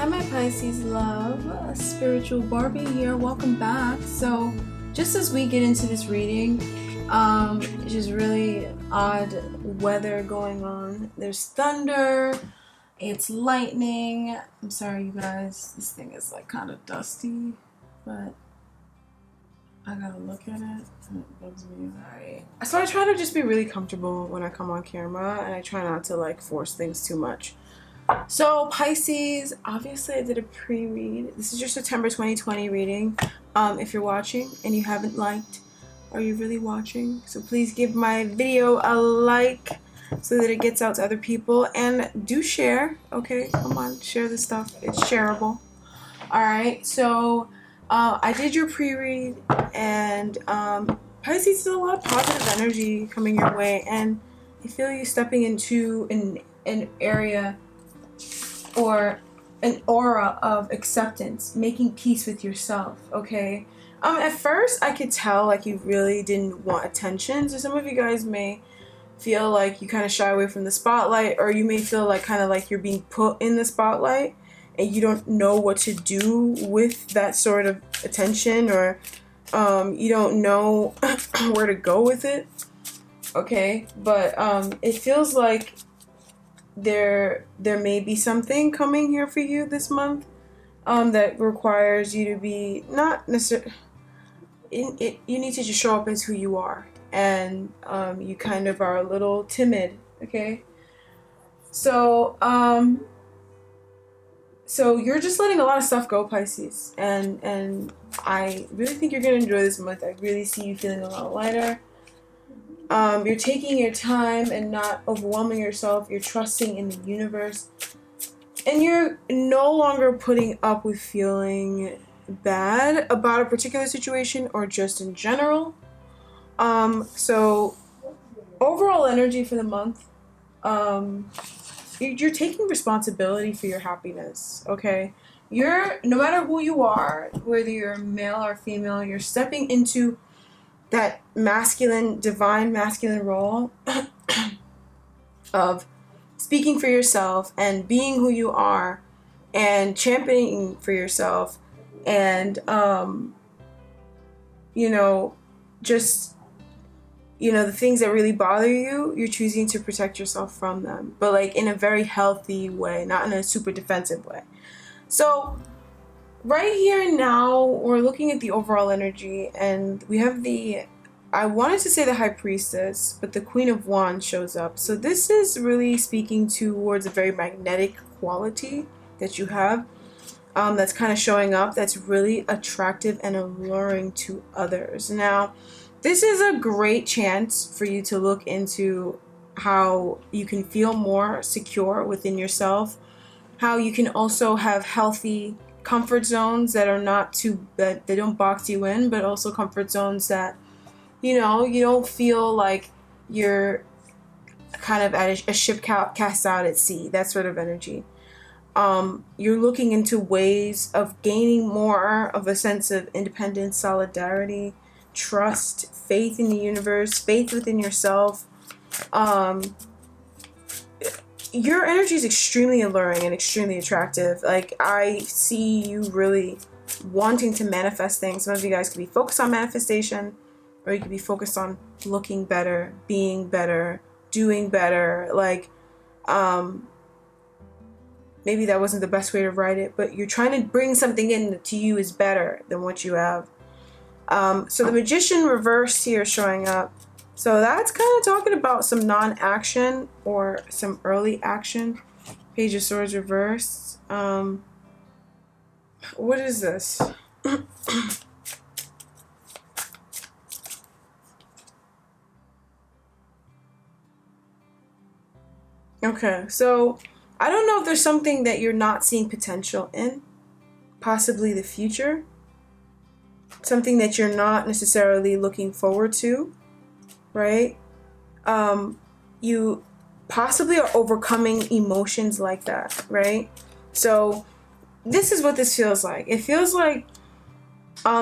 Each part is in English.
Hi my Pisces love, Spiritual Barbie here, welcome back. So just as we get into this reading, it's just really odd weather going on. There's thunder, it's lightning. I'm sorry you guys, this thing is like kind of dusty, but I gotta look at it and it bugs me. Alright. So I try to just be really comfortable when I come on camera, and I try not to like force things too much. So Pisces, obviously I did a pre-read. This is your September 2020 reading. If you're watching and you haven't liked, are you really watching? So please give my video a like so that it gets out to other people, and do share. Okay, come on, share this stuff. It's shareable. Alright, so I did your pre-read, and Pisces, there's a lot of positive energy coming your way, and I feel you stepping into an area or an aura of acceptance, making peace with yourself, okay? At first I could tell like you really didn't want attention, so some of you guys may feel like you kind of shy away from the spotlight, or you may feel like kind of like you're being put in the spotlight and you don't know what to do with that sort of attention, or you don't know where to go with it, okay? But it feels like there may be something coming here for you this month that requires you to be not necessarily you need to just show up as who you are, and you kind of are a little timid, okay? So so you're just letting a lot of stuff go, Pisces, and I really think you're gonna enjoy this month. I really see you feeling a lot lighter. You're taking your time and not overwhelming yourself. You're trusting in the universe. And you're no longer putting up with feeling bad about a particular situation or just in general. So overall energy for the month, you're taking responsibility for your happiness, okay? No matter who you are, whether you're male or female, you're stepping into that masculine, divine masculine role of speaking for yourself and being who you are and championing for yourself, and just the things that really bother you, you're choosing to protect yourself from them, but like in a very healthy way, not in a super defensive way. So right here and now, we're looking at the overall energy, and we have I wanted to say the High Priestess, but the Queen of Wands shows up. So this is really speaking towards a very magnetic quality that you have, that's kind of showing up, that's really attractive and alluring to others. Now, this is a great chance for you to look into how you can feel more secure within yourself, how you can also have healthy comfort zones that are that they don't box you in, but also comfort zones that you don't feel like you're kind of at a ship cast out at sea, that sort of energy. You're looking into ways of gaining more of a sense of independence, solidarity, trust, faith in the universe, faith within yourself. Your energy is extremely alluring and extremely attractive. Like, I see you really wanting to manifest things. Some of you guys could be focused on manifestation, or you could be focused on looking better, being better, doing better. Like, maybe that wasn't the best way to write it, but you're trying to bring something in that to you is better than what you have. So the Magician reversed here showing up. So that's kind of talking about some non-action or some early action. Page of Swords reversed. What is this? Okay, so I don't know if there's something that you're not seeing potential in, possibly the future, something that you're not necessarily looking forward to, right? You possibly are overcoming emotions like that, right? So this is what this feels like. It feels like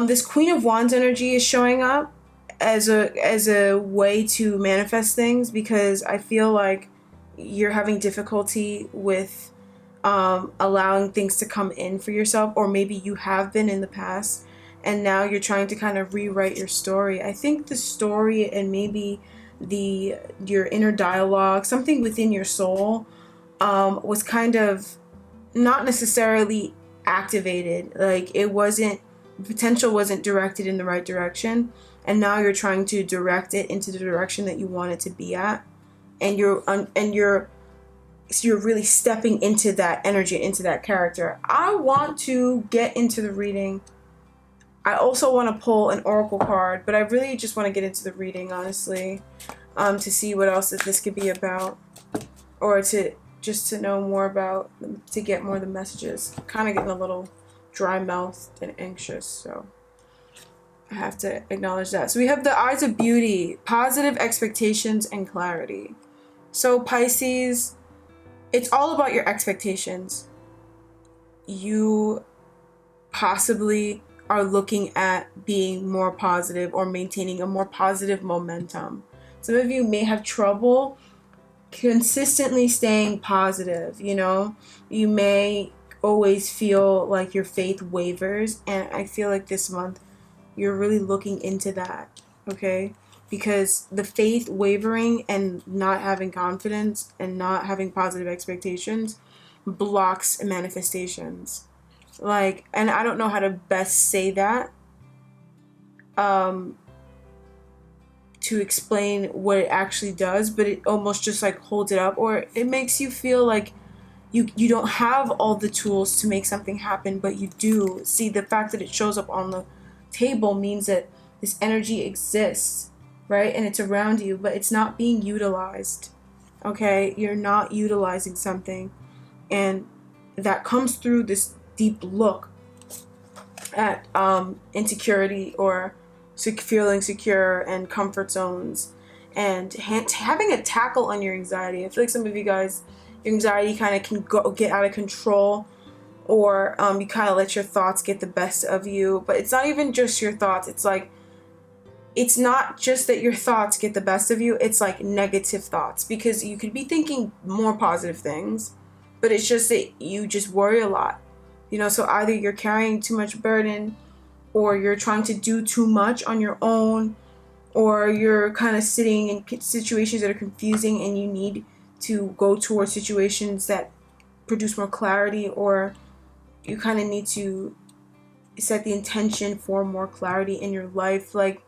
this Queen of Wands energy is showing up as a way to manifest things, because I feel like you're having difficulty with allowing things to come in for yourself, or maybe you have been in the past and now you're trying to kind of rewrite your story. I think the story and maybe your inner dialogue, something within your soul, was kind of not necessarily activated. Like it wasn't, potential wasn't directed in the right direction, and now you're trying to direct it into the direction that you want it to be at, and you're really stepping into that energy, into that character. I want to get into the reading. I also want to pull an oracle card, but I really just want to get into the reading, honestly, to see what else this could be about, or to know more about, to get more of the messages. I'm kind of getting a little dry mouthed and anxious, so I have to acknowledge that. So we have the eyes of beauty, positive expectations and clarity. So Pisces, it's all about your expectations. You possibly are looking at being more positive or maintaining a more positive momentum. Some of you may have trouble consistently staying positive, you know? You may always feel like your faith wavers, and I feel like this month you're really looking into that, okay? Because the faith wavering and not having confidence and not having positive expectations blocks manifestations. Like, and I don't know how to best say that to explain what it actually does, but it almost just like holds it up, or it makes you feel like you don't have all the tools to make something happen, but you do. See, the fact that it shows up on the table means that this energy exists, right? And it's around you, but it's not being utilized, okay? You're not utilizing something, and that comes through this deep look at insecurity, or feeling secure, and comfort zones, and having a tackle on your anxiety. I feel like some of you guys, your anxiety kind of can get out of control, or you kind of let your thoughts get the best of you. But it's not even just your thoughts. It's like, it's not just that your thoughts get the best of you. It's like negative thoughts, because you could be thinking more positive things, but it's just that you just worry a lot. You know, so either you're carrying too much burden, or you're trying to do too much on your own, or you're kind of sitting in situations that are confusing and you need to go towards situations that produce more clarity, or you kind of need to set the intention for more clarity in your life. Like,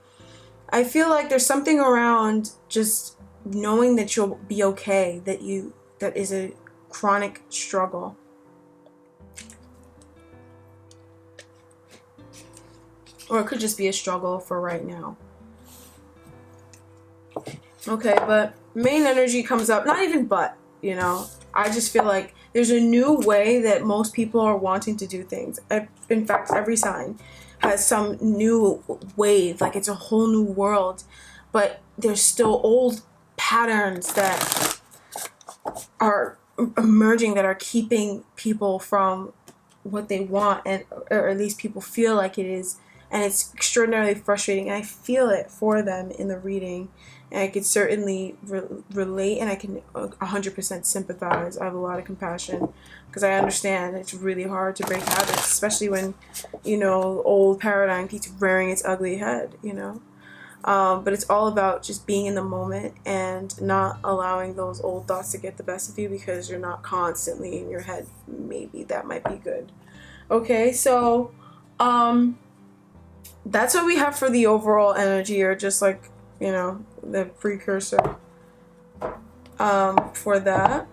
I feel like there's something around just knowing that you'll be okay, that is a chronic struggle. Or it could just be a struggle for right now. Okay, but main energy comes up, not even but, you know. I just feel like there's a new way that most people are wanting to do things. In fact, every sign has some new wave, like it's a whole new world. But there's still old patterns that are emerging, that are keeping people from what they want, and or at least people feel like it is. And it's extraordinarily frustrating, and I feel it for them in the reading, and I could certainly relate, and I can 100% sympathize. I have a lot of compassion, because I understand it's really hard to break habits, especially when, you know, old paradigm keeps rearing its ugly head, you know. But it's all about just being in the moment and not allowing those old thoughts to get the best of you, because you're not constantly in your head. Maybe that might be good. Okay, so that's what we have for the overall energy, or just like, you know, the precursor for that.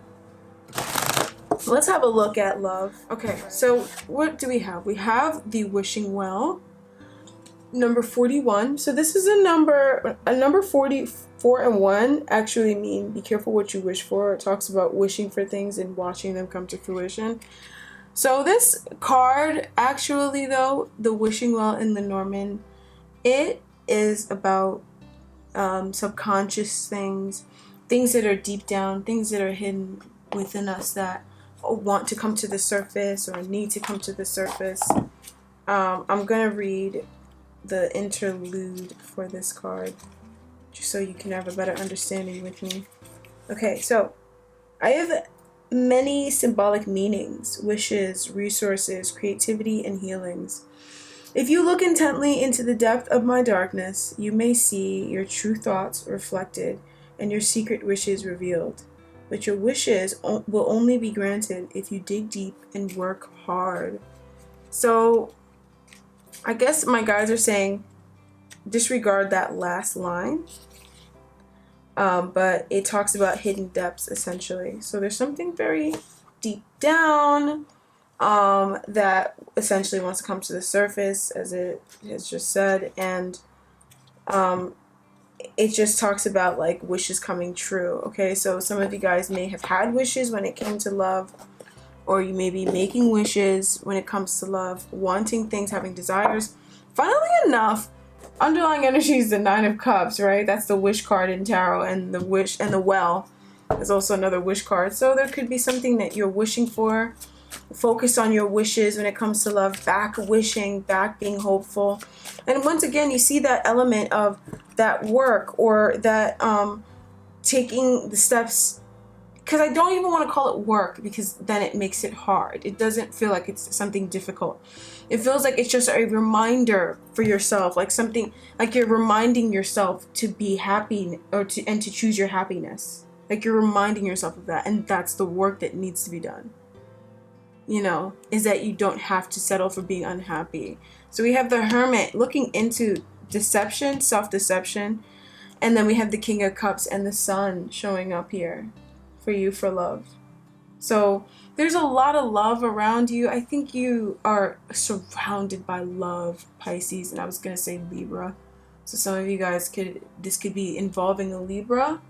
Let's have a look at love. Okay, so what do we have? We have the wishing well, number 41. So this is a number 44 and 1 actually mean be careful what you wish for. It talks about wishing for things and watching them come to fruition. So this card, actually though, the wishing well in the Norman, it is about subconscious things that are deep down, things that are hidden within us that want to come to the surface or need to come to the surface. I'm going to read the interlude for this card, just so you can have a better understanding with me. Okay, so I have many symbolic meanings, wishes, resources, creativity, and healings. If you look intently into the depth of my darkness, you may see your true thoughts reflected and your secret wishes revealed. But your wishes will only be granted if you dig deep and work hard. So, I guess my guides are saying disregard that last line. But it talks about hidden depths, essentially. So there's something very deep down that essentially wants to come to the surface, as it has just said, and it just talks about like wishes coming true. Okay, so some of you guys may have had wishes when it came to love, or you may be making wishes when it comes to love, wanting things, having desires. Funnily enough, underlying energy is the Nine of Cups, right? That's the wish card in tarot, and the wish and the well is also another wish card. So there could be something that you're wishing for. Focus on your wishes when it comes to love, back wishing, back being hopeful. And once again, you see that element of that work, or that taking the steps, because I don't even want to call it work, because then it makes it hard. It doesn't feel like it's something difficult. It feels like it's just a reminder for yourself, like something like you're reminding yourself to be happy, or to choose your happiness. Like you're reminding yourself of that, and that's the work that needs to be done. You know, is that you don't have to settle for being unhappy. So we have the Hermit looking into deception, self-deception, and then we have the King of Cups and the Sun showing up here for you for love. So there's a lot of love around you. I think you are surrounded by love, Pisces, and I was going to say Libra. So some of you guys this could be involving a Libra.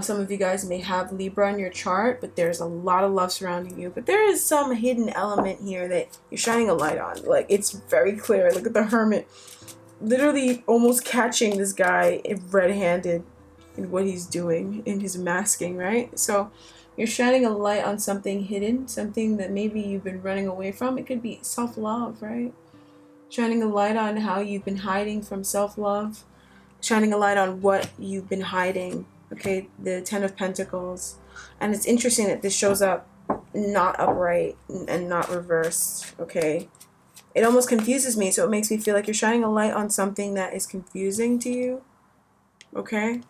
Some of you guys may have Libra in your chart, but there's a lot of love surrounding you. But there is some hidden element here that you're shining a light on. Like, it's very clear. Look at the Hermit literally almost catching this guy red-handed in what he's doing, in his masking, right? So you're shining a light on something hidden, something that maybe you've been running away from. It could be self-love, right? Shining a light on how you've been hiding from self-love. Shining a light on what you've been hiding. Okay, the Ten of Pentacles. And it's interesting that this shows up not upright and not reversed. Okay, it almost confuses me, so it makes me feel like you're shining a light on something that is confusing to you. Okay,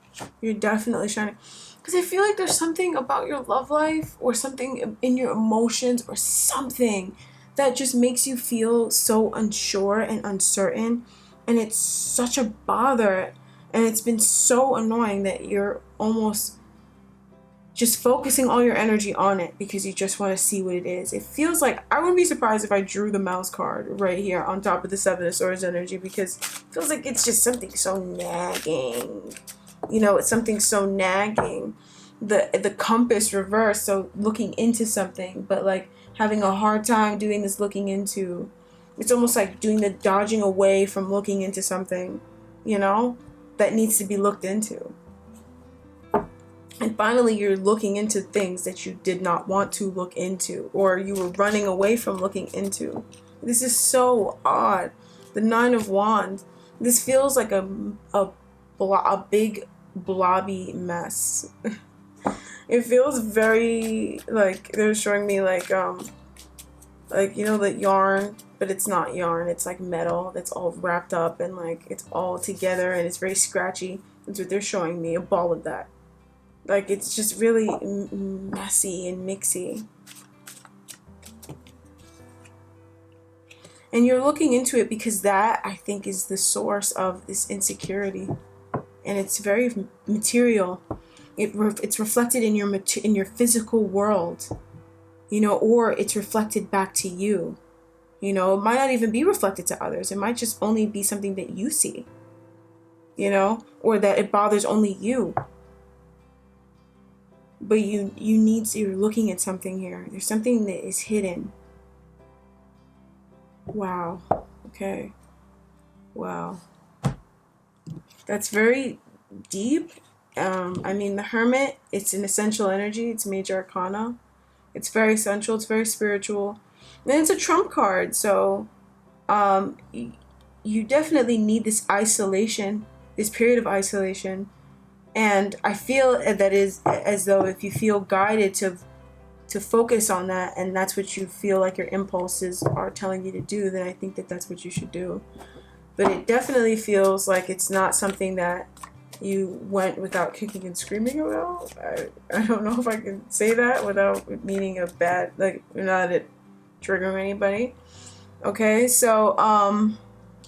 you're definitely shining, because I feel like there's something about your love life, or something in your emotions, or something that just makes you feel so unsure and uncertain, and it's such a bother. And it's been so annoying that you're almost just focusing all your energy on it because you just want to see what it is. It feels like, I wouldn't be surprised if I drew the mouse card right here on top of the Seven of Swords energy, because it feels like it's just something so nagging. You know, it's something so nagging. The compass reversed, so looking into something, but like having a hard time doing this looking into. It's almost like doing the dodging away from looking into something, you know, that needs to be looked into. And finally, you're looking into things that you did not want to look into, or you were running away from looking into. This is so odd. The Nine of Wands. This feels like a big blobby mess. It feels very like they're showing me like you know, the yarn, but it's not yarn. It's like metal that's all wrapped up and like it's all together and it's very scratchy. That's what they're showing me, a ball of that. Like, it's just really messy and mixy. And you're looking into it because that, I think, is the source of this insecurity. And it's very material. It's reflected in your physical world, you know, or it's reflected back to you. You know, it might not even be reflected to others. It might just only be something that you see, you know, or that it bothers only you. But you're looking at something here. There's something that is hidden. Wow. Okay. Wow. That's very deep. I mean, the Hermit, it's an essential energy. It's major arcana. It's very essential. It's very spiritual. And it's a trump card. So you definitely need this isolation, this period of isolation. And I feel that is as though if you feel guided to to focus on that, and that's what you feel like your impulses are telling you to do, then I think that that's what you should do. But it definitely feels like it's not something that you went without kicking and screaming about. I don't know if I can say that without meaning a bad, like, not it triggering anybody. Okay, so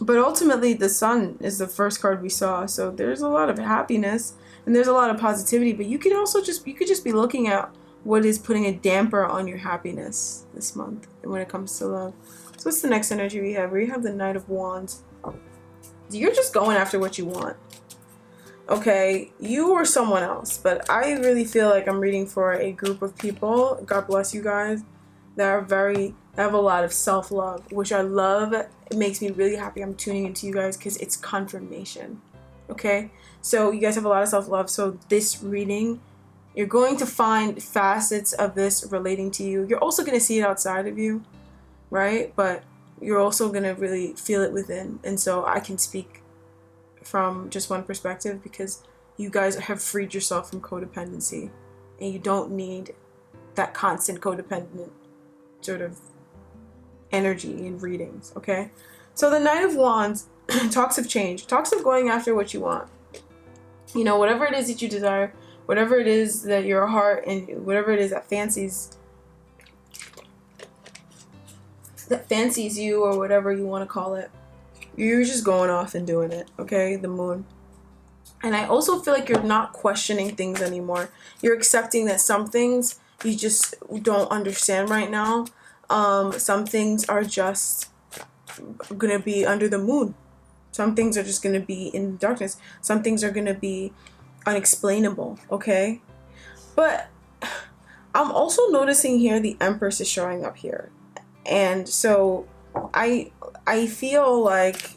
but ultimately the sun is the first card we saw, so there's a lot of happiness and there's a lot of positivity, but you could just be looking at what is putting a damper on your happiness this month when it comes to love. So what's the next energy we have? We have the Knight of Wands. You're just going after what you want. Okay, you or someone else, but I really feel like I'm reading for a group of people, God bless you guys, that have a lot of self-love, which I love. It makes me really happy. I'm tuning into you guys because it's confirmation. Okay, so you guys have a lot of self-love. So this reading, you're going to find facets of this relating to you. You're also going to see it outside of you, right? But you're also going to really feel it within. And so I can speak from just one perspective because you guys have freed yourself from codependency and you don't need that constant codependent sort of energy in readings. Okay, so the Knight of Wands talks of change, talks of going after what you want, you know, whatever it is that you desire, whatever it is that your heart and whatever it is that fancies you, or whatever you want to call it. You're just going off and doing it, okay? The Moon. And I also feel like you're not questioning things anymore. You're accepting that some things you just don't understand right now. Some things are just going to be under the moon. Some things are just going to be in darkness. Some things are going to be unexplainable, okay? But I'm also noticing here the Empress is showing up here. And so I feel like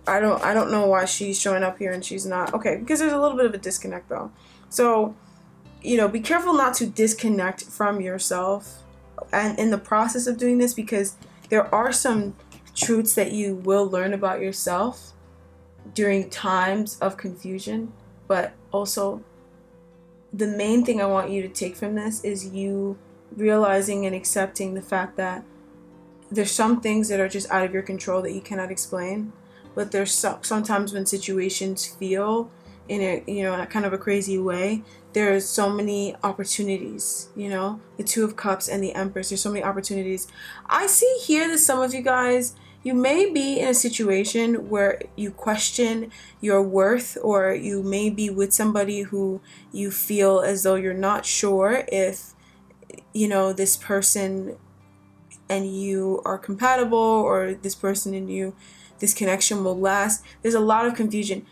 I don't know why she's showing up here and she's not. Okay, because there's a little bit of a disconnect though. So, you know, be careful not to disconnect from yourself and in the process of doing this, because there are some truths that you will learn about yourself during times of confusion. But also the main thing I want you to take from this is you realizing and accepting the fact that there's some things that are just out of your control that you cannot explain, but there's sometimes when situations feel in a, you know, in a kind of a crazy way, there's so many opportunities, you know, the Two of Cups and the Empress, there's so many opportunities. I see here that some of you guys, you may be in a situation where you question your worth, or you may be with somebody who you feel as though you're not sure if, you know, this person and you are compatible, or this person and you, this connection will last. There's a lot of confusion.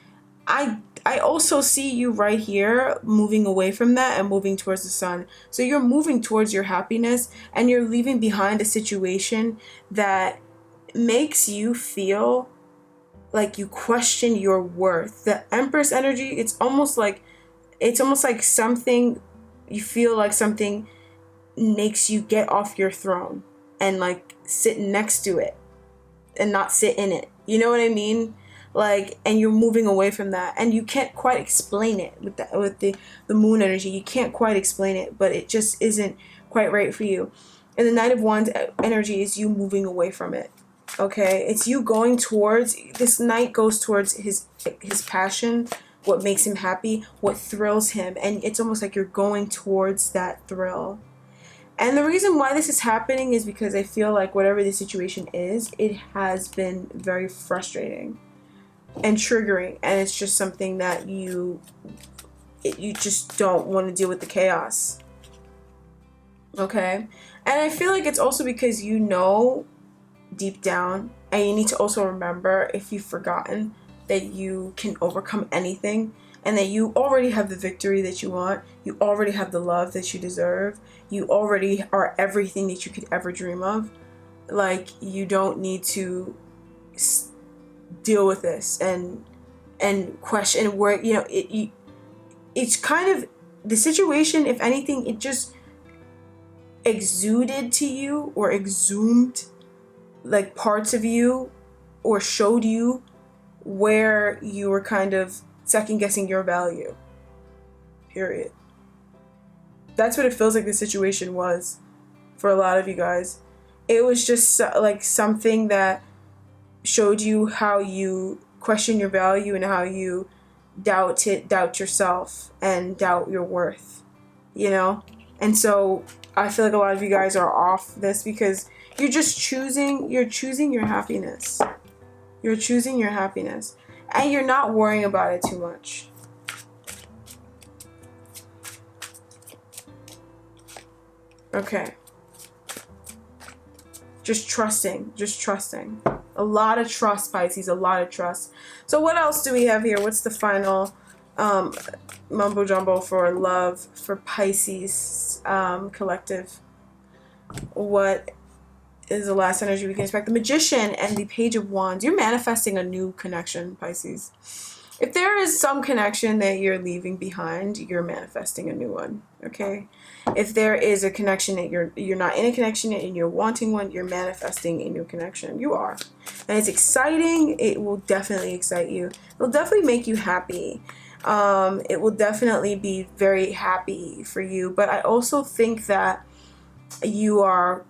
I also see you right here moving away from that and moving towards the sun. So you're moving towards your happiness and you're leaving behind a situation that makes you feel like you question your worth. The Empress energy, it's almost like something, you feel like something makes you get off your throne and like sit next to it and not sit in it. You know what I mean? Like, and you're moving away from that, and you can't quite explain it with the moon energy. You can't quite explain it, but it just isn't quite right for you. And the Knight of Wands energy is you moving away from it. Okay, it's you going towards, this knight goes towards his passion, what makes him happy, what thrills him, and it's almost like you're going towards that thrill. And the reason why this is happening is because I feel like whatever the situation is, it has been very frustrating and triggering, and it's just something that you just don't want to deal with the chaos. Okay? And I feel like it's also because you know deep down, and you need to also remember, if you've forgotten, that you can overcome anything, and that you already have the victory that you want. You already have the love that you deserve. You already are everything that you could ever dream of. Like, you don't need to deal with this and question where, you know, it's kind of the situation, if anything, it just exuded to you or exhumed like parts of you, or showed you where you were kind of second guessing your value. Period. That's what it feels like the situation was. for a lot of you guys. It was just like something that showed you how you question your value and how you doubt yourself and doubt your worth, you know? And so I feel like a lot of you guys are off this because you're choosing your happiness. You're choosing your happiness. And you're not worrying about it too much. Okay. Just trusting. A lot of trust, Pisces. A lot of trust. So what else do we have here? What's the final mumbo jumbo for love for Pisces collective? What is the last energy we can expect? The Magician and the Page of Wands. You're manifesting a new connection, Pisces. If there is some connection that you're leaving behind, you're manifesting a new one, okay? If there is a connection that you're not in a connection yet and you're wanting one, you're manifesting a new connection. You are. And it's exciting. It will definitely excite you. It'll definitely make you happy. It will definitely be very happy for you. But I also think that you are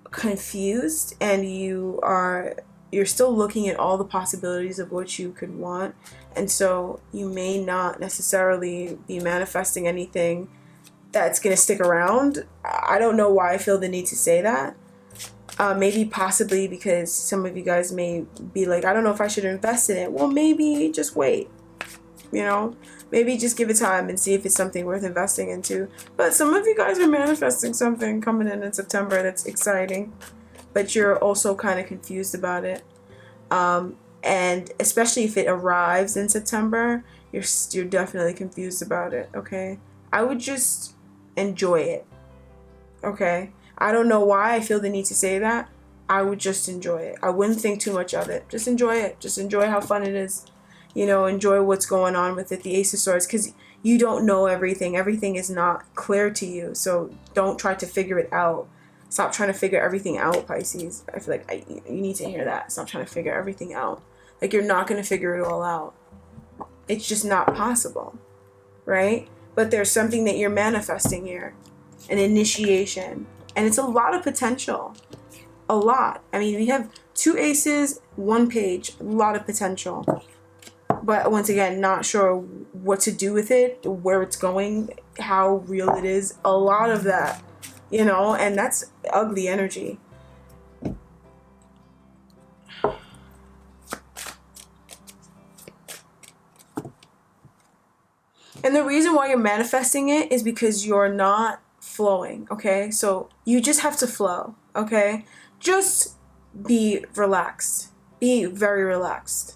confused and you're still looking at all the possibilities of what you could want, and so you may not necessarily be manifesting anything that's going to stick around. I don't know why I feel the need to say that. Maybe possibly because some of you guys may be like, I don't know if I should invest in it. Well, maybe just wait, you know, maybe just give it time and see if it's something worth investing into. But some of you guys are manifesting something coming in September that's exciting, but you're also kind of confused about it. And especially if it arrives in September, you're definitely confused about it, okay? I would just enjoy it, okay? I don't know why I feel the need to say that. I would just enjoy it. I wouldn't think too much of it. Just enjoy it. Just enjoy how fun it is. You know, enjoy what's going on with it, the Ace of Swords, because you don't know everything. Everything is not clear to you, so don't try to figure it out. Stop trying to figure everything out, Pisces. I feel like you need to hear that. Stop trying to figure everything out. Like, you're not going to figure it all out. It's just not possible, right? But there's something that you're manifesting here, an initiation, and it's a lot of potential. A lot. I mean, we have 2 aces, 1 page, a lot of potential. But once again, not sure what to do with it, where it's going, how real it is. A lot of that. You know, and that's ugly energy. And the reason why you're manifesting it is because you're not flowing, okay? So you just have to flow, okay? Just be relaxed. Be very relaxed,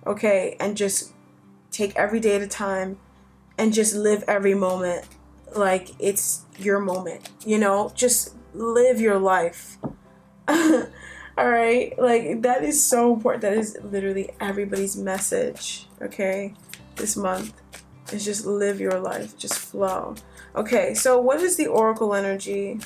okay? And just take every day at a time and just live every moment like it's your moment, you know? Just live your life. All right? Like, that is so important. That is literally everybody's message, okay? This month is just live your life. Just flow. Okay, so what is the oracle energy?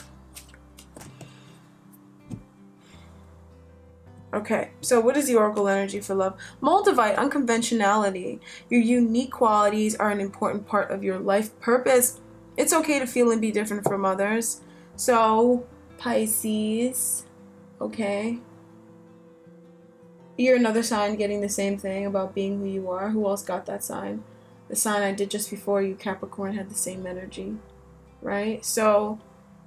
Okay, so what is the oracle energy for love? Moldavite, unconventionality. Your unique qualities are an important part of your life purpose. It's okay to feel and be different from others. So, Pisces, okay. You're another sign getting the same thing about being who you are. Who else got that sign? The sign I did just before you, Capricorn, had the same energy, right? So,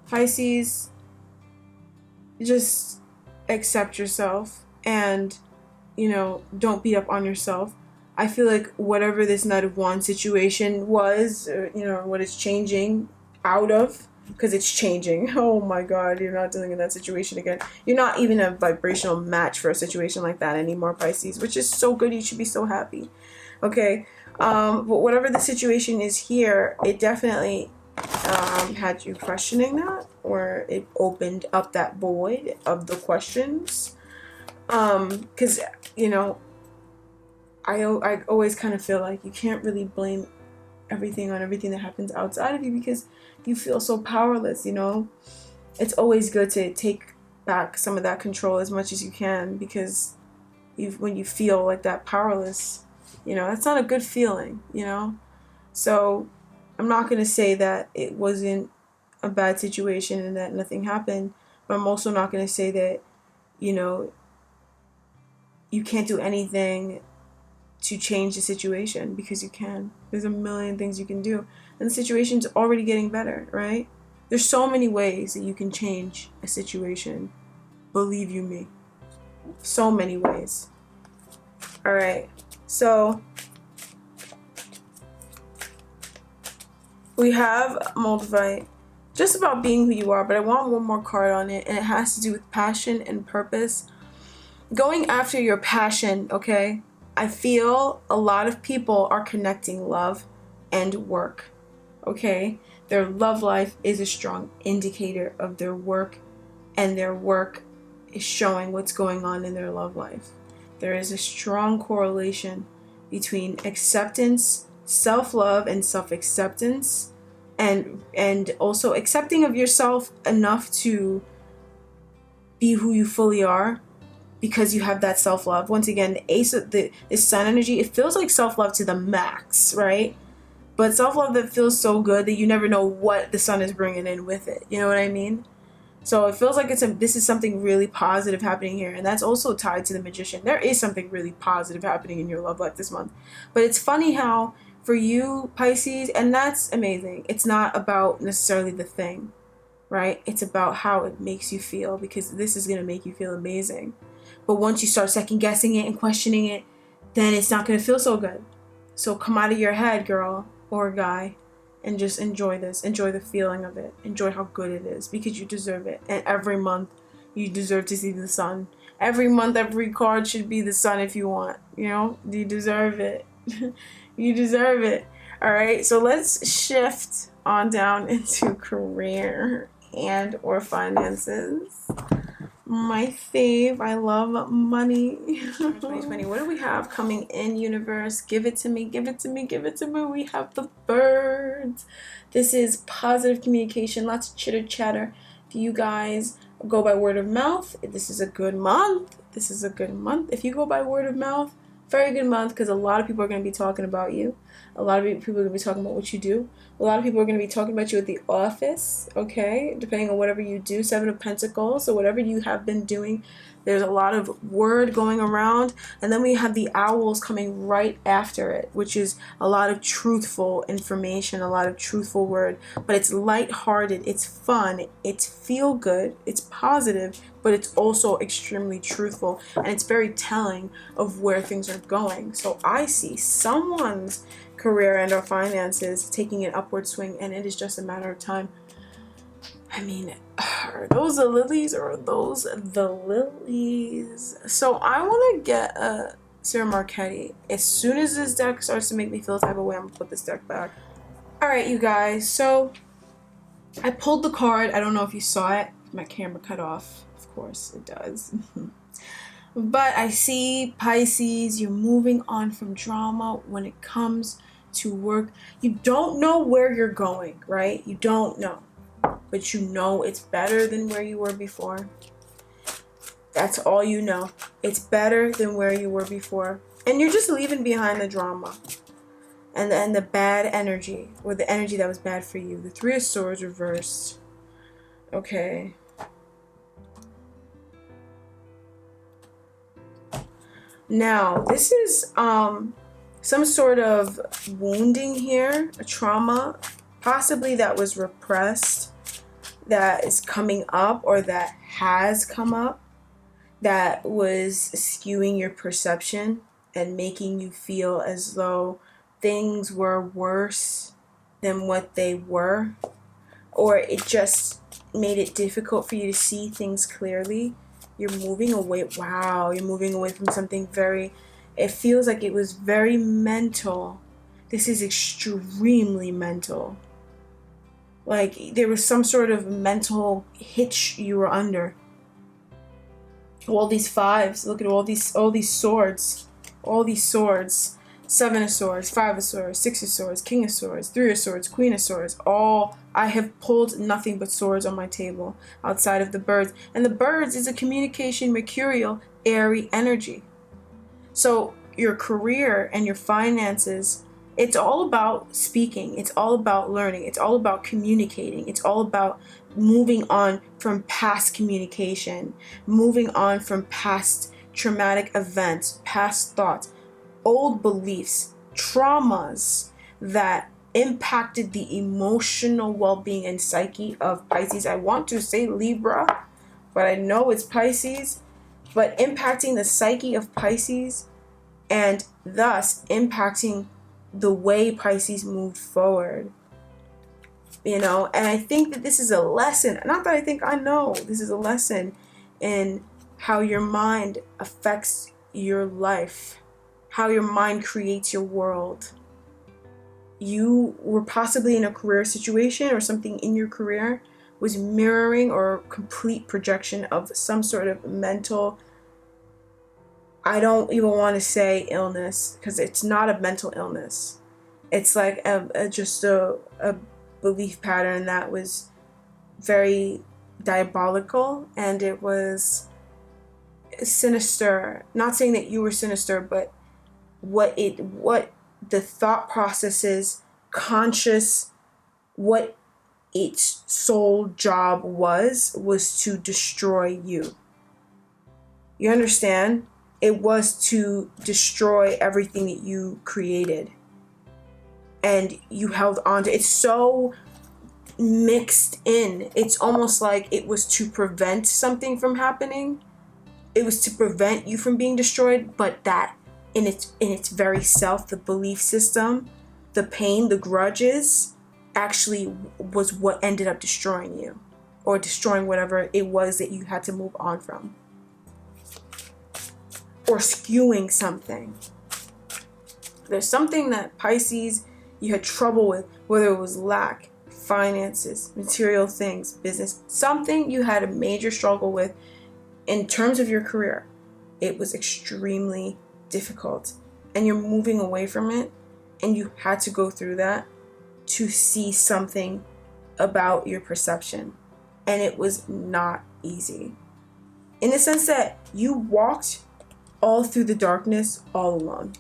Pisces, just accept yourself and, you know, don't beat up on yourself. I feel like whatever this Knight of Wands situation was, you know, what it's changing out of, because it's changing. Oh my God, you're not dealing in that situation again. You're not even a vibrational match for a situation like that anymore, Pisces, which is so good. You should be so happy. Okay, but whatever the situation is here, it definitely had you questioning that, or it opened up that void of the questions. Because, you know, I always kind of feel like you can't really blame everything on everything that happens outside of you because you feel so powerless, you know. It's always good to take back some of that control as much as you can, because when you feel like that powerless, you know, that's not a good feeling, you know. So I'm not going to say that it wasn't a bad situation and that nothing happened. But I'm also not going to say that, you know, you can't do anything to change the situation, because you can. There's a million things you can do. And the situation's already getting better, right? There's so many ways that you can change a situation. Believe you me. So many ways. All right. So we have Moldavite, just about being who you are, but I want one more card on it, and it has to do with passion and purpose. Going after your passion, okay? I feel a lot of people are connecting love and work, okay? Their love life is a strong indicator of their work, and their work is showing what's going on in their love life. There is a strong correlation between acceptance, self-love, and self-acceptance, and also accepting of yourself enough to be who you fully are, because you have that self-love. Once again, the ace of the sun energy, it feels like self-love to the max, right? But self-love that feels so good that you never know what the sun is bringing in with it. You know what I mean? So it feels like this is something really positive happening here. And that's also tied to the Magician. There is something really positive happening in your love life this month. But it's funny how for you, Pisces, and that's amazing, it's not about necessarily the thing, right? It's about how it makes you feel, because this is going to make you feel amazing. But once you start second guessing it and questioning it, then it's not going to feel so good. So come out of your head, girl or guy, and just enjoy this. Enjoy the feeling of it. Enjoy how good it is, because you deserve it. And every month, you deserve to see the sun. Every month, every card should be the sun if you want. You know, you deserve it. You deserve it. All right, so let's shift on down into career and or finances. My fave. I love money. 2020. What do we have coming in, universe? Give it to me. Give it to me. Give it to me. We have the birds. This is positive communication. Lots of chitter chatter. If you guys go by word of mouth, this is a good month. This is a good month. If you go by word of mouth, very good month, because a lot of people are going to be talking about you. A lot of people are going to be talking about what you do. A lot of people are going to be talking about you at the office, okay? Depending on whatever you do, 7 of Pentacles, so whatever you have been doing, there's a lot of word going around. And then we have the owls coming right after it, which is a lot of truthful information, a lot of truthful word. But it's lighthearted, it's fun, it's feel good, it's positive, but it's also extremely truthful. And it's very telling of where things are going. So I see someone's career and our finances taking an upward swing, and it is just a matter of time. I mean, are those the lilies, or are those the lilies? So I want to get a Sarah Marchetti. As soon as this deck starts to make me feel the type of way, I'm going to put this deck back. Alright, you guys. So I pulled the card. I don't know if you saw it. My camera cut off. Of course it does. But I see, Pisces, you're moving on from drama when it comes to work. You don't know where you're going, right? You don't know. But you know it's better than where you were before. That's all you know. It's better than where you were before. And you're just leaving behind the drama and the bad energy, or the energy that was bad for you. The 3 of Swords reversed. Okay. Now, this is some sort of wounding here, a trauma, possibly that was repressed, that is coming up, or that has come up, that was skewing your perception and making you feel as though things were worse than what they were, or it just made it difficult for you to see things clearly. You're moving away. Wow, you're moving away from something very, it feels like it was very mental. This is extremely mental. Like there was some sort of mental hitch you were under. All these 5s. Look at all these swords. All these swords. 7 of Swords, 5 of Swords, 6 of Swords, King of Swords, 3 of Swords, Queen of Swords. All, I have pulled nothing but swords on my table outside of the birds. And the birds is a communication, mercurial, airy energy. So your career and your finances It's all about speaking. It's all about learning. It's all about communicating. It's all about moving on from past communication, moving on from past traumatic events, past thoughts, old beliefs, traumas that impacted the emotional well-being and psyche of Pisces. I want to say Libra, but I know it's Pisces. But impacting the psyche of Pisces, and thus impacting the way Pisces moved forward. And I think that this is a lesson, not that I think, I know this is a lesson in how your mind affects your life, how your mind creates your world. You were possibly in a career situation, or something in your career was mirroring or complete projection of some sort of mental, I don't even want to say illness, because it's not a mental illness. It's like just a belief pattern that was very diabolical, and it was sinister. Not saying that you were sinister, but what the thought processes, conscious, what its sole job was to destroy you. You understand? It was to destroy everything that you created. And you held on to it. It's so mixed in. It's almost like it was to prevent something from happening. It was to prevent you from being destroyed, but that in its very self, the belief system, the pain, the grudges, actually was what ended up destroying you, or destroying whatever it was that you had to move on from, or skewing something. There's something that Pisces, you had trouble with, whether it was lack, finances, material things, business, something you had a major struggle with in terms of your career. It was extremely difficult, and you're moving away from it, and you had to go through that to see something about your perception, and it was not easy, in the sense that you walked all through the darkness all alone.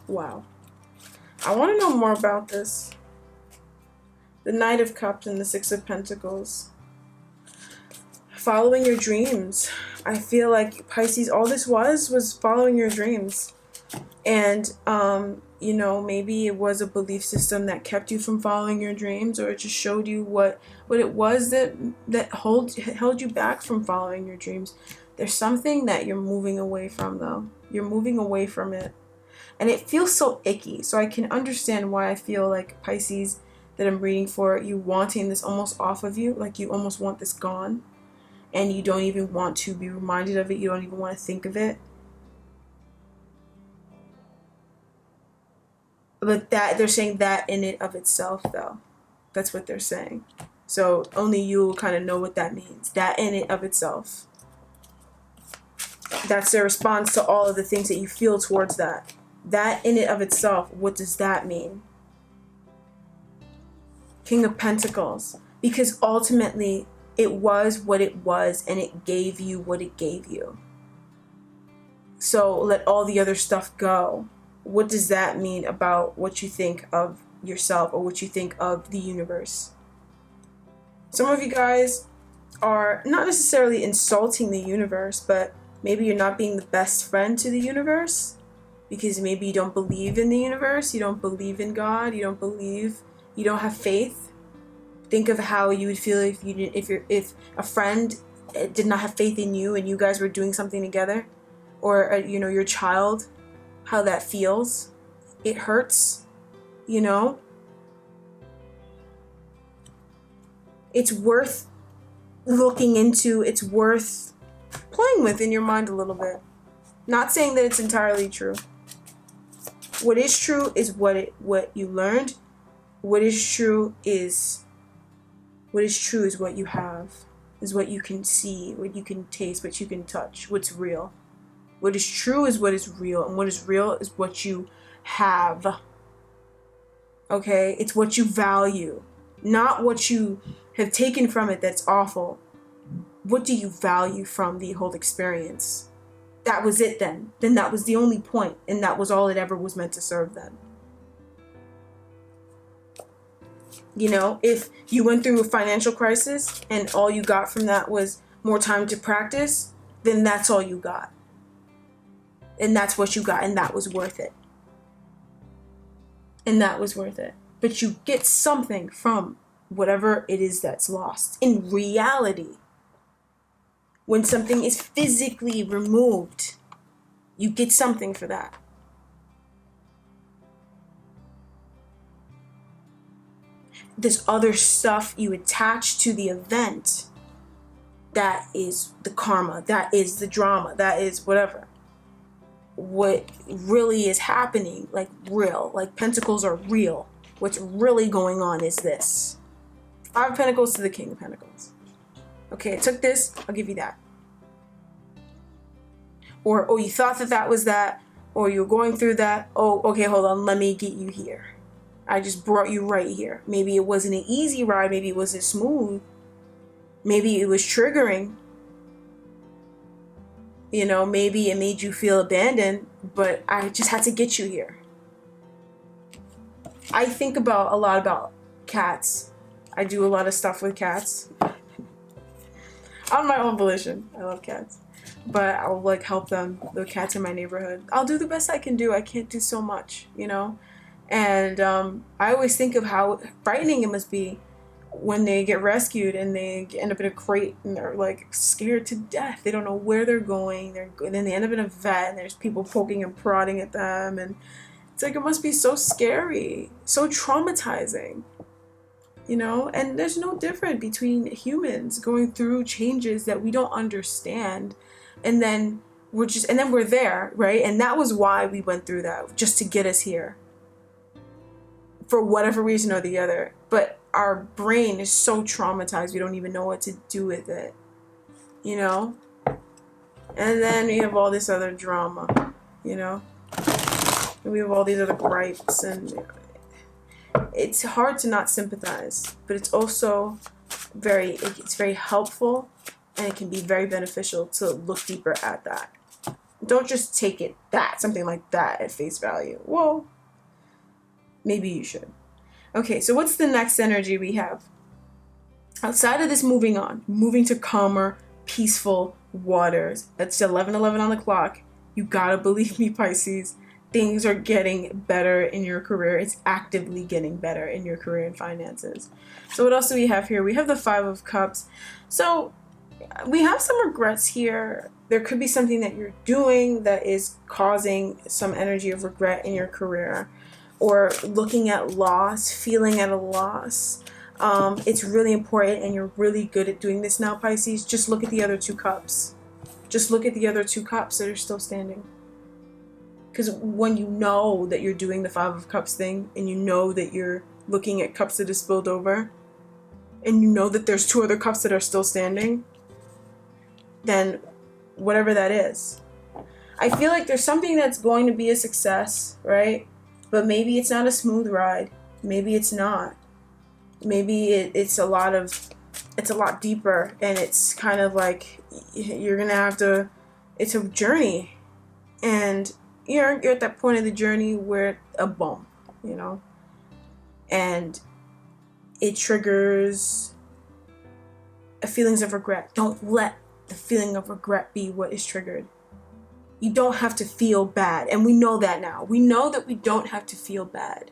Wow. I want to know more about this. The Knight of Cups and the Six of Pentacles. Following your dreams. I feel like Pisces, all this was following your dreams. And, maybe it was a belief system that kept you from following your dreams, or it just showed you what it was that held you back from following your dreams. There's something that you're moving away from, though. You're moving away from it. And it feels so icky. So I can understand why I feel like Pisces, that I'm reading for, you wanting this almost off of you. Like you almost want this gone. And you don't even want to be reminded of it. You don't even want to think of it. But that, they're saying that in it of itself, though. That's what they're saying. So only you kind of know what that means. That in it of itself. That's their response to all of the things that you feel towards that. That in it of itself, what does that mean? King of Pentacles. Because ultimately, it was what it was, and it gave you what it gave you. So let all the other stuff go. What does that mean about what you think of yourself, or what you think of the universe? Some of you guys are not necessarily insulting the universe, but maybe you're not being the best friend to the universe, because maybe you don't believe in the universe, you don't believe in God, you don't have faith. Think of how you would feel if a friend did not have faith in you, and you guys were doing something together, or your child, how that feels. It hurts, It's worth looking into. It's worth playing with in your mind a little bit. Not saying that it's entirely true. What is true is what you learned. What is true is what you have, is what you can see, what you can taste, what you can touch, what's real. What is true is what is real, and what is real is what you have. Okay? It's what you value, not what you have taken from it that's awful. What do you value from the whole experience? that was it then. Then that was the only point, and that was all it ever was meant to serve then. You know, if you went through a financial crisis and all you got from that was more time to practice, then that's all you got. And that's what you got, and that was worth it. And that was worth it. But you get something from whatever it is that's lost. In reality, when something is physically removed, you get something for that. This other stuff you attach to the event, that is the karma, that is the drama, that is whatever. What really is happening, like real, like pentacles are real. What's really going on is this. 5 of Pentacles to the King of Pentacles. Okay, I took this, I'll give you that. Or, oh, you thought that that was that, or you're going through that. Oh, okay, hold on, let me get you here. I just brought you right here. Maybe it wasn't an easy ride, maybe it wasn't smooth. Maybe it was triggering. You know, maybe it made you feel abandoned, but I just had to get you here. I think a lot about cats. I do a lot of stuff with cats. On my own volition. I love cats. But I'll like help them, the cats in my neighborhood. I'll do the best I can do. I can't do so much, you know? And I always think of how frightening it must be when they get rescued and they end up in a crate and they're like scared to death. They don't know where they're going. And then they end up in a vet and there's people poking and prodding at them. And it's like, it must be so scary, so traumatizing, you know? And there's no difference between humans going through changes that we don't understand. And then we're there, right? And that was why we went through that, just to get us here. For whatever reason or the other. But our brain is so traumatized we don't even know what to do with it, you know? And then we have all this other drama, you know? And we have all these other gripes, and it's hard to not sympathize, but it's also very helpful, and it can be very beneficial to look deeper at that. Don't just take something like that at face value. Well, maybe you should. Okay, so what's the next energy we have? Outside of this moving to calmer, peaceful waters. That's 11:11 on the clock. You gotta believe me, Pisces. Things are getting better in your career. It's actively getting better in your career and finances. So what else do we have here? We have the 5 of Cups. So we have some regrets here. There could be something that you're doing that is causing some energy of regret in your career, or looking at loss, feeling at a loss. It's really important, and you're really good at doing this now, Pisces. Just look at the other 2 cups. Just look at the other 2 cups that are still standing. Because when you know that you're doing the 5 of Cups thing, and you know that you're looking at cups that have spilled over, and you know that there's 2 other cups that are still standing, then whatever that is. I feel like there's something that's going to be a success, right? But maybe it's not a smooth ride. Maybe it's not. Maybe it's a lot deeper, and it's kind of like you're gonna have to. It's a journey, and you're at that point of the journey where a bump, you know, and it triggers feelings of regret. Don't let the feeling of regret be what is triggered. You don't have to feel bad. And we know that now. We know that we don't have to feel bad.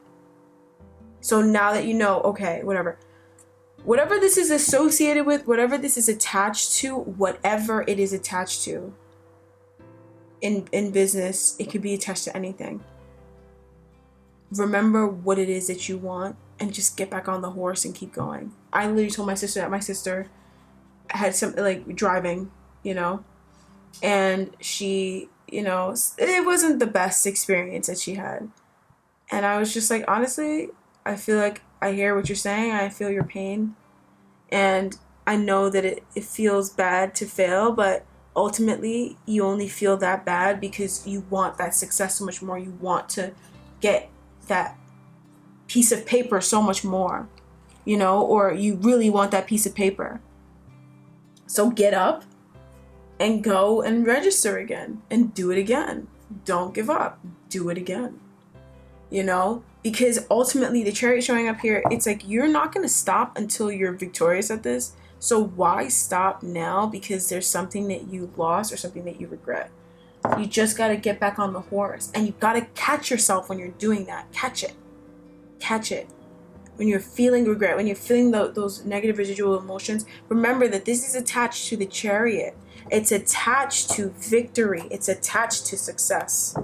So now that you know, okay, whatever this is associated with, whatever this is attached to, whatever it is attached to in business, it could be attached to anything. Remember what it is that you want and just get back on the horse and keep going. I literally told my sister that my sister had some, like, driving, you know, and she, you know, it wasn't the best experience that she had. And I was just like, honestly, I feel like I hear what you're saying. I feel your pain. And I know that it feels bad to fail, but ultimately you only feel that bad because you want that success so much more. You want to get that piece of paper so much more, you know, or you really want that piece of paper. So get up and go and register again and do it again. Don't give up. Do it again. You know, because ultimately the Chariot showing up here, it's like you're not going to stop until you're victorious at this. So why stop now? Because there's something that you lost or something that you regret. You just got to get back on the horse, and you got to catch yourself when you're doing that. Catch it. Catch it. When you're feeling regret, when you're feeling those negative residual emotions, remember that this is attached to the Chariot. It's attached to victory. It's attached to success.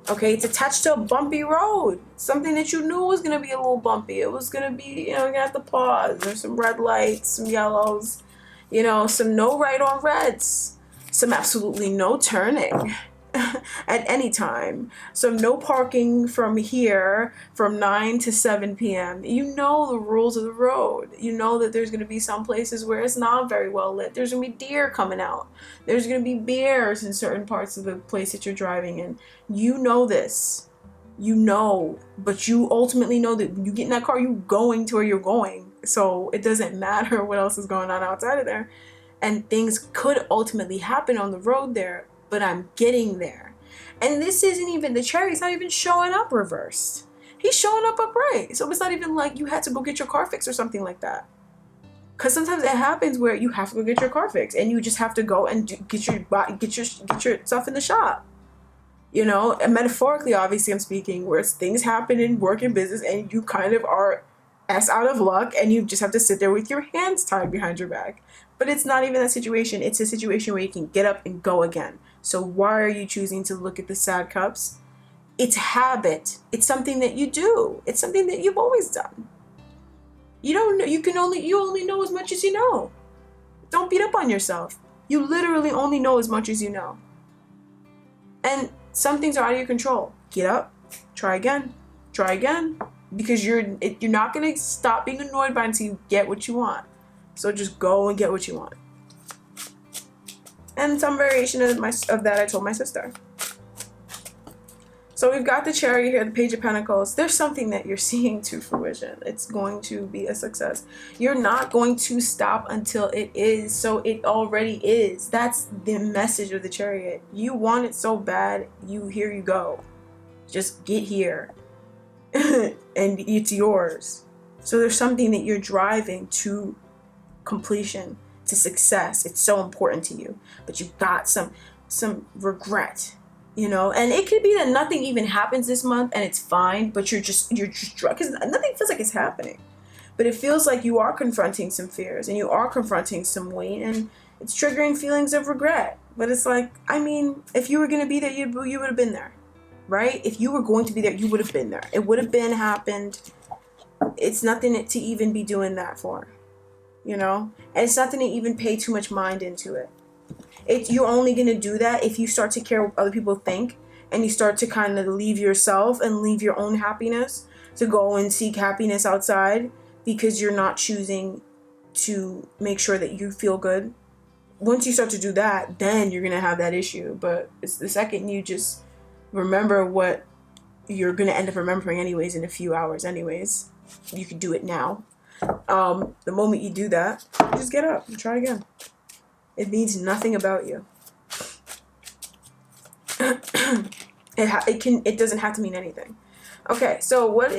Okay, it's attached to a bumpy road. Something that you knew was going to be a little bumpy. It was going to be, you know, you're going to have to pause. There's some red lights, some yellows, you know, some no right on reds, some absolutely no turning at any time. So no parking from here from 9 to 7 p.m. You know the rules of the road. You know that there's going to be some places where it's not very well lit. There's going to be deer coming out. There's going to be bears in certain parts of the place that you're driving in. You know this. You know, but you ultimately know that when you get in that car, you're going to where you're going. So it doesn't matter what else is going on outside of there. And things could ultimately happen on the road there, but I'm getting there. And this isn't even, the Chariot's not even showing up reversed. He's showing up upright. So it's not even like you had to go get your car fixed or something like that. Because sometimes it happens where you have to go get your car fixed and you just have to go and get your stuff in the shop. You know, and metaphorically, obviously, I'm speaking where things happen in work and business and you kind of are out of luck and you just have to sit there with your hands tied behind your back. But it's not even that situation. It's a situation where you can get up and go again. So why are you choosing to look at the sad cups? It's habit. It's something that you do. It's something that you've always done. You don't know. You only know as much as you know. Don't beat up on yourself. You literally only know as much as you know. And some things are out of your control. Get up. Try again. Try again. Because you're not going to stop being annoyed by it until you get what you want. So just go and get what you want. And some variation of that I told my sister. So we've got the Chariot here, the Page of Pentacles. There's something that you're seeing to fruition. It's going to be a success. You're not going to stop until it is. So it already is. That's the message of the Chariot. You want it so bad. Here you go. Just get here. And it's yours. So there's something that you're driving to completion, to success. It's so important to you, but you've got some regret, you know. And it could be that nothing even happens this month and it's fine, but you're just because nothing feels like it's happening, but it feels like you are confronting some fears and you are confronting some weight, and it's triggering feelings of regret. But it's like, I mean, if you were going to be there, you would have been there, right? If you were going to be there, you would have been there. It would have happened. It's nothing to even be doing that for. You know, and it's nothing to even pay too much mind into it. You're only going to do that if you start to care what other people think, and you start to kind of leave yourself and leave your own happiness to go and seek happiness outside, because you're not choosing to make sure that you feel good. Once you start to do that, then you're going to have that issue. But it's the second you just remember what you're going to end up remembering anyways in a few hours anyways, you can do it now. The moment you do that, just get up and try again. It means nothing about you. It doesn't have to mean anything. Okay, so what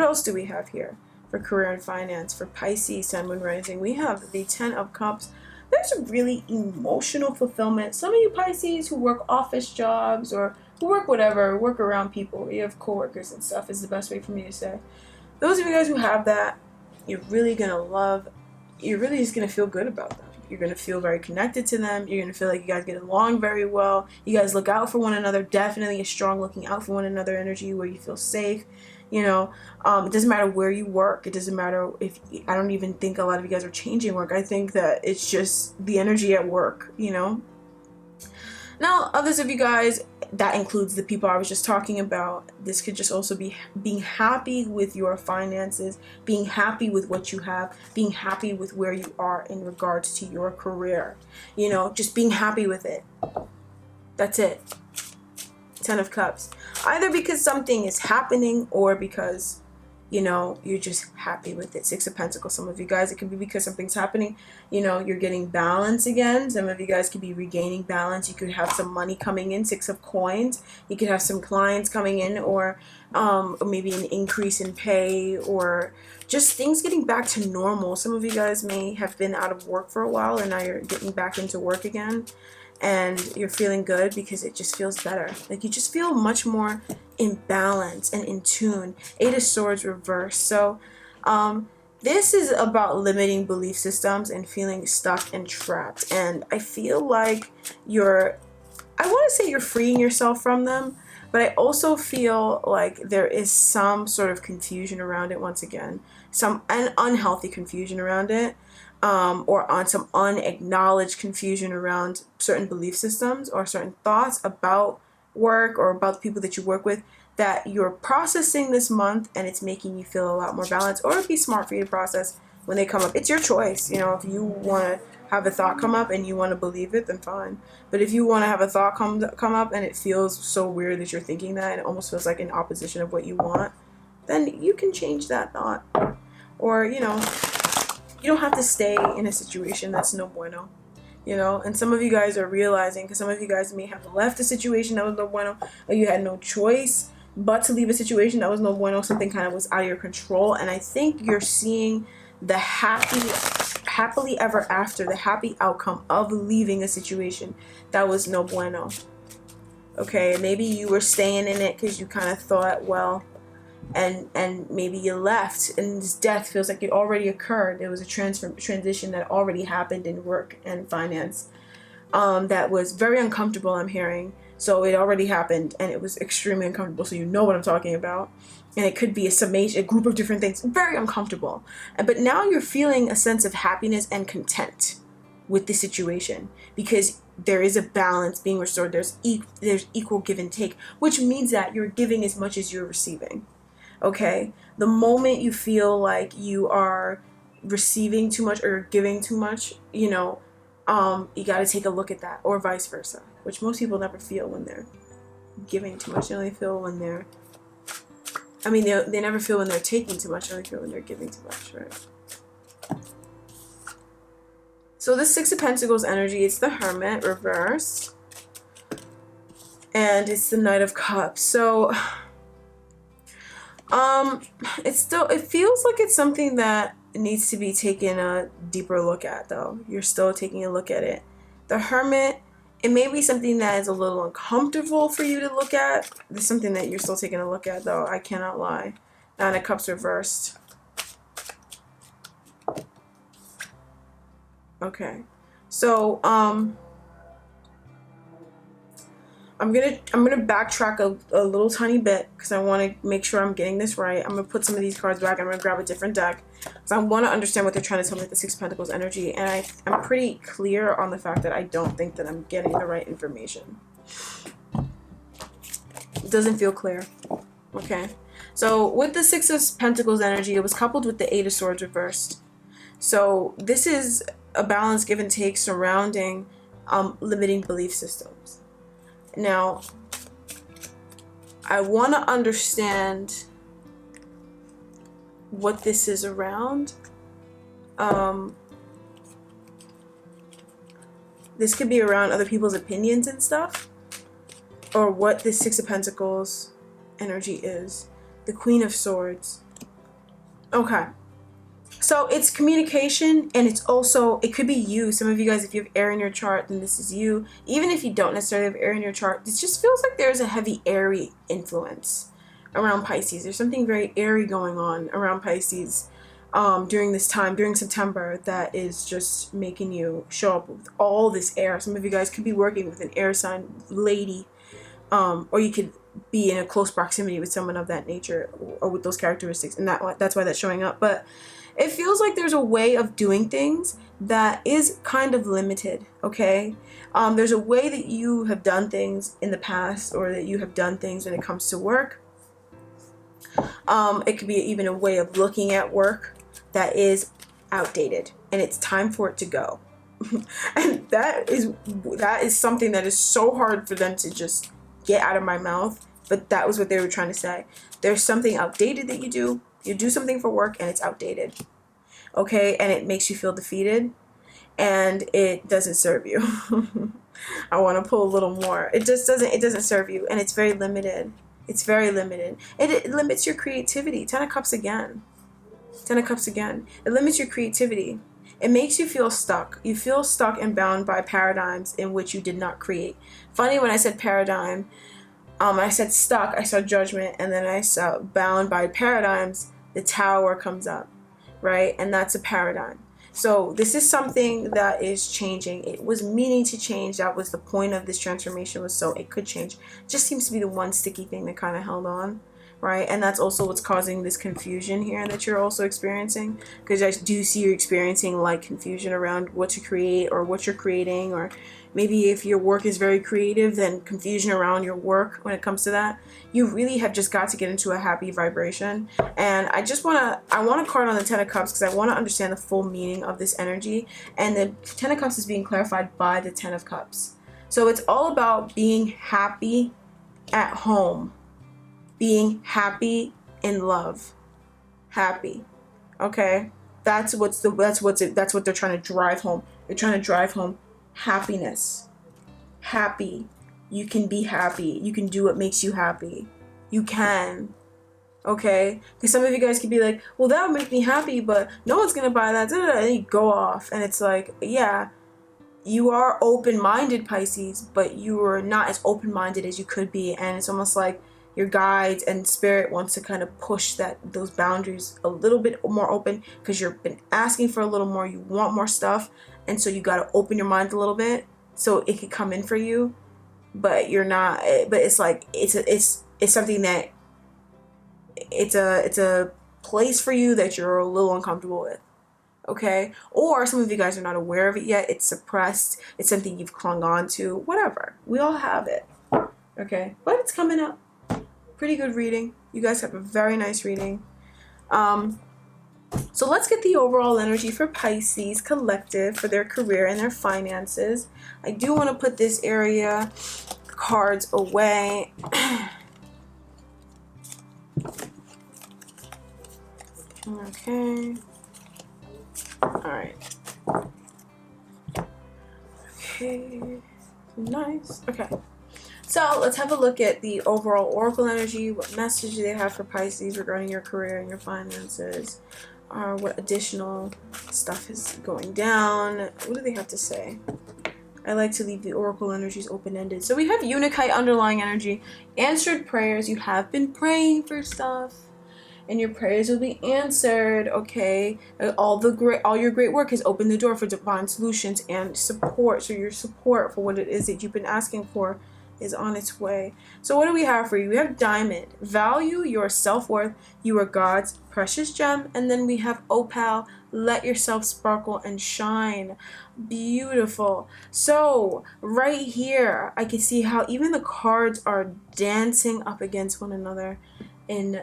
else do we have here for career and finance for Pisces, Sun, Moon, Rising? We have the 10 of Cups. There's a really emotional fulfillment. Some of you Pisces who work office jobs or who work whatever, work around people, you have coworkers and stuff is the best way for me to say. Those of you guys who have that, you're really just going to feel good about them. You're going to feel very connected to them. You're going to feel like you guys get along very well. You guys look out for one another. Definitely a strong looking out for one another energy where you feel safe. You know, it doesn't matter where you work. It doesn't matter I don't even think a lot of you guys are changing work. I think that it's just the energy at work, you know. Now, others of you guys, that includes the people I was just talking about. This could just also be being happy with your finances, being happy with what you have, being happy with where you are in regards to your career. You know, just being happy with it. That's it. 10 of Cups. Either because something is happening or because you know, you're just happy with it. Six of Pentacles. Some of you guys, it could be because something's happening, you know, you're getting balance again. Some of you guys could be regaining balance. You could have some money coming in. Six of Coins. You could have some clients coming in, or maybe an increase in pay, or just things getting back to normal. Some of you guys may have been out of work for a while and now you're getting back into work again. And you're feeling good because it just feels better. Like you just feel much more in balance and in tune. Eight of Swords reversed. So this is about limiting belief systems and feeling stuck and trapped. And I feel like I want to say you're freeing yourself from them, but I also feel like there is some sort of confusion around it once again. An unhealthy confusion around it. Or on some unacknowledged confusion around certain belief systems or certain thoughts about work or about the people that you work with that you're processing this month, and it's making you feel a lot more balanced. Or it'd be smart for you to process when they come up. It's your choice. You know, if you want to have a thought come up and you want to believe it, then fine. But if you want to have a thought come up and it feels so weird that you're thinking that and it almost feels like in opposition of what you want, then you can change that thought. Or, you know, you don't have to stay in a situation that's no bueno, you know. And some of you guys are realizing, because some of you guys may have left a situation that was no bueno, or you had no choice but to leave a situation that was no bueno. Something kind of was out of your control, and I think you're seeing the happily ever after, the happy outcome of leaving a situation that was no bueno. Okay, maybe you were staying in it because you kind of thought, well, and maybe you left and this death feels like it already occurred. There was a transition that already happened in work and finance that was very uncomfortable, I'm hearing. So it already happened and it was extremely uncomfortable, so you know what I'm talking about. And it could be a summation, a group of different things, very uncomfortable. But now you're feeling a sense of happiness and content with the situation because there is a balance being restored. There's equal give and take, which means that you're giving as much as you're receiving. Okay, the moment you feel like you are receiving too much or giving too much, you know, you got to take a look at that, or vice versa, which most people never feel when they're giving too much. They only feel when they're, they never feel when they're taking too much. They only feel when they're giving too much, right? So this Six of Pentacles energy, it's the Hermit reversed, and it's the Knight of Cups. So it feels like it's something that needs to be taken a deeper look at, though. You're still taking a look at it. The Hermit, it may be something that is a little uncomfortable for you to look at. There's something that you're still taking a look at, though. I cannot lie. Nine of Cups reversed. Okay. So, I'm gonna backtrack a little tiny bit because I want to make sure I'm getting this right. I'm gonna put some of these cards back. I'm gonna grab a different deck because I want to understand what they're trying to tell me with the Six of Pentacles energy. And I'm pretty clear on the fact that I don't think that I'm getting the right information. It doesn't feel clear. Okay. So with the Six of Pentacles energy, it was coupled with the Eight of Swords reversed. So this is a balance give and take surrounding limiting belief systems. Now, I want to understand what this is around. This could be around other people's opinions and stuff, or what this Six of Pentacles energy is. The Queen of Swords. Okay. So it's communication, and it's also, it could be you. Some of you guys, if you have air in your chart, then this is you. Even if you don't necessarily have air in your chart, it just feels like there's a heavy airy influence around Pisces. There's something very airy going on around Pisces during this time, during September, that is just making you show up with all this air. Some of you guys could be working with an air sign lady, or you could be in a close proximity with someone of that nature or with those characteristics, and that's why that's showing up. But it feels like there's a way of doing things that is kind of limited, okay? There's a way that you have done things in the past, or that you have done things when it comes to work. It could be even a way of looking at work that is outdated, and it's time for it to go. And that is something that is so hard for them to just get out of my mouth, but that was what they were trying to say. There's something outdated that you do. You do something for work and it's outdated, okay? And it makes you feel defeated and it doesn't serve you. I want to pull a little more. It doesn't serve you, and it's very limited. It's very limited. It limits your creativity. 10 of Cups again. 10 of Cups again. It limits your creativity. It makes you feel stuck. You feel stuck and bound by paradigms in which you did not create. Funny, when I said paradigm, I said stuck, I saw Judgment, and then I saw bound by paradigms, the Tower comes up, right? And that's a paradigm. So this is something that is changing. It was meaning to change. That was the point of this transformation, was so it could change. It just seems to be the one sticky thing that kind of held on, right? And that's also what's causing this confusion here that you're also experiencing, because I do see you experiencing like confusion around what to create or what you're creating, or maybe if your work is very creative, then confusion around your work when it comes to that. You really have just got to get into a happy vibration. And I want a card on the 10 of Cups because I want to understand the full meaning of this energy. And the 10 of Cups is being clarified by the 10 of Cups. So it's all about being happy at home, being happy in love, happy. Okay, that's what they're trying to drive home. They're trying to drive home happiness. Happy. You can be happy. You can do what makes you happy. You can. Okay? Because some of you guys could be like, well, that would make me happy, but no one's going to buy that. And you go off. And it's like, yeah, you are open-minded, Pisces, but you are not as open-minded as you could be. And it's almost like your guides and spirit wants to kind of push those boundaries a little bit more open, because you've been asking for a little more. You want more stuff. And so you got to open your mind a little bit so it could come in for you, but you're not. But it's like it's something that it's a place for you that you're a little uncomfortable with, okay? Or some of you guys are not aware of it yet. It's suppressed. It's something you've clung on to. Whatever. We all have it, okay? But it's coming up. Pretty good reading. You guys have a very nice reading. So let's get the overall energy for Pisces collective for their career and their finances. I do want to put this area cards away. Okay. All right. Okay. Nice. Okay. So let's have a look at the overall oracle energy. What message do they have for Pisces regarding your career and your finances? What additional stuff is going down? What do they have to say? I like to leave the oracle energies open-ended. So we have Unakite underlying energy. Answered prayers. You have been praying for stuff, and your prayers will be answered, okay? All your great work has opened the door for divine solutions and support. So your support for what it is that you've been asking for is on its way. So what do we have for you? We have Diamond. Value your self-worth. You are God's precious gem. And then we have Opal. Let yourself sparkle and shine. Beautiful. So right here, I can see how even the cards are dancing up against one another in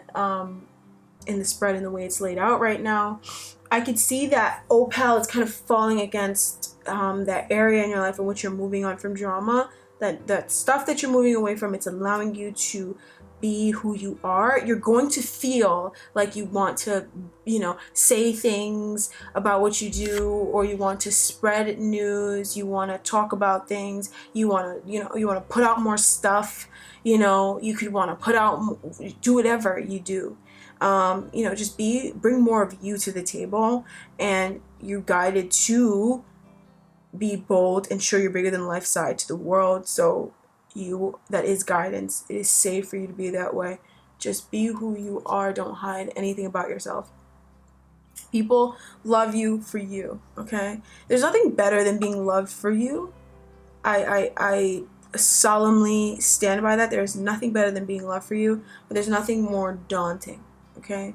the spread and the way it's laid out right now. I could see that Opal is kind of falling against that area in your life in which you're moving on from drama. That stuff that you're moving away from, it's allowing you to be who you are. You're going to feel like you want to, say things about what you do, or you want to spread news, you want to talk about things, you want to put out more stuff, you could want to do whatever you do. Just bring more of you to the table, and you're guided to be bold and show your bigger than life side to the world. So that is guidance. It is safe for you to be that way. Just be who you are. Don't hide anything about yourself. People love you for you, okay? There's nothing better than being loved for you. I solemnly stand by that. There's nothing better than being loved for you, but there's nothing more daunting, okay?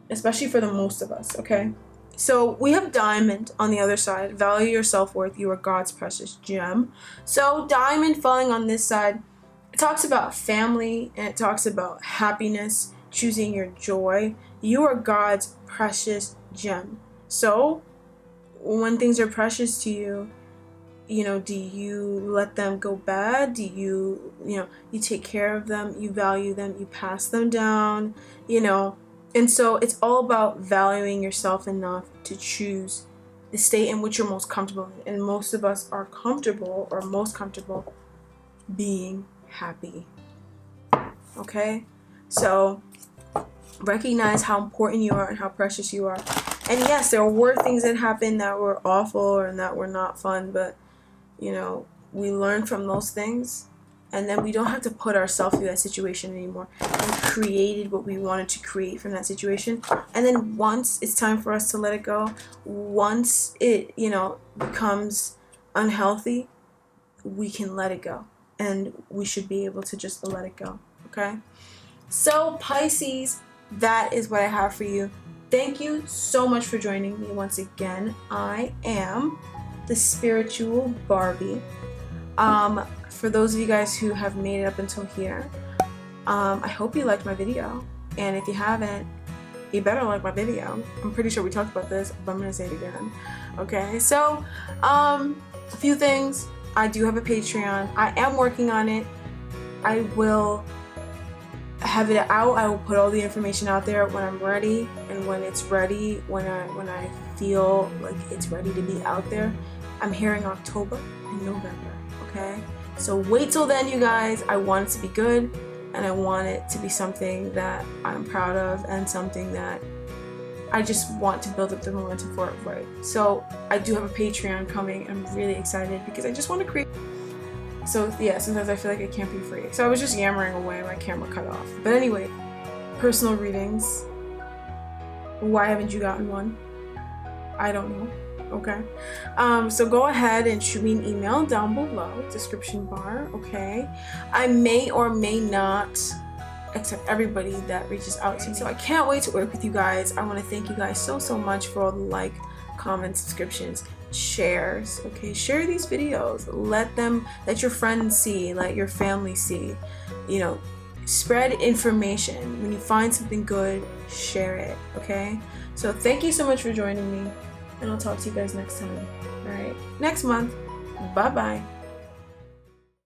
Especially for the most of us, okay? So we have Diamond on the other side. Value your self-worth. You are God's precious gem. So Diamond falling on this side, it talks about family, and it talks about happiness, choosing your joy. You are God's precious gem. So when things are precious to you, You know, do you let them go bad? Do you, you take care of them, you value them, you pass them down, And so it's all about valuing yourself enough to choose the state in which you're most comfortable in. And most of us are comfortable, or most comfortable, being happy. Okay? So recognize how important you are and how precious you are. And yes, there were things that happened that were awful and that were not fun, but we learn from those things, and then we don't have to put ourselves through that situation anymore. We created what we wanted to create from that situation, and then once it's time for us to let it go, once it becomes unhealthy, we can let it go, and we should be able to just let it go. Okay? So Pisces, that is what I have for you. Thank you so much for joining me once again. I am the spiritual Barbie. For those of you guys who have made it up until here, I hope you liked my video, and if you haven't, you better like my video. I'm pretty sure we talked about this, but I'm gonna say it again. Okay, so a few things. I do have a Patreon. I am working on it. I will have it out. I will put all the information out there when I'm ready, and when it's ready, when I feel like it's ready to be out there. I'm here in October and November, okay? So wait till then, you guys. I want it to be good, and I want it to be something that I'm proud of, and something that I just want to build up the momentum for it, right? So I do have a Patreon coming. I'm really excited because I just want to create. So yeah, sometimes I feel like I can't be free. So I was just yammering away, my camera cut off. But anyway, personal readings. Why haven't you gotten one? I don't know. Okay, so go ahead and shoot me an email down below, description bar. Okay, I may or may not accept everybody that reaches out to me, so I can't wait to work with you guys. I want to thank you guys so much for all the comments, subscriptions, shares. Okay, share these videos, let your friends see, let your family see, spread information. When you find something good, share it. Okay, so thank you so much for joining me, and I'll talk to you guys next time. All right, next month. Bye bye.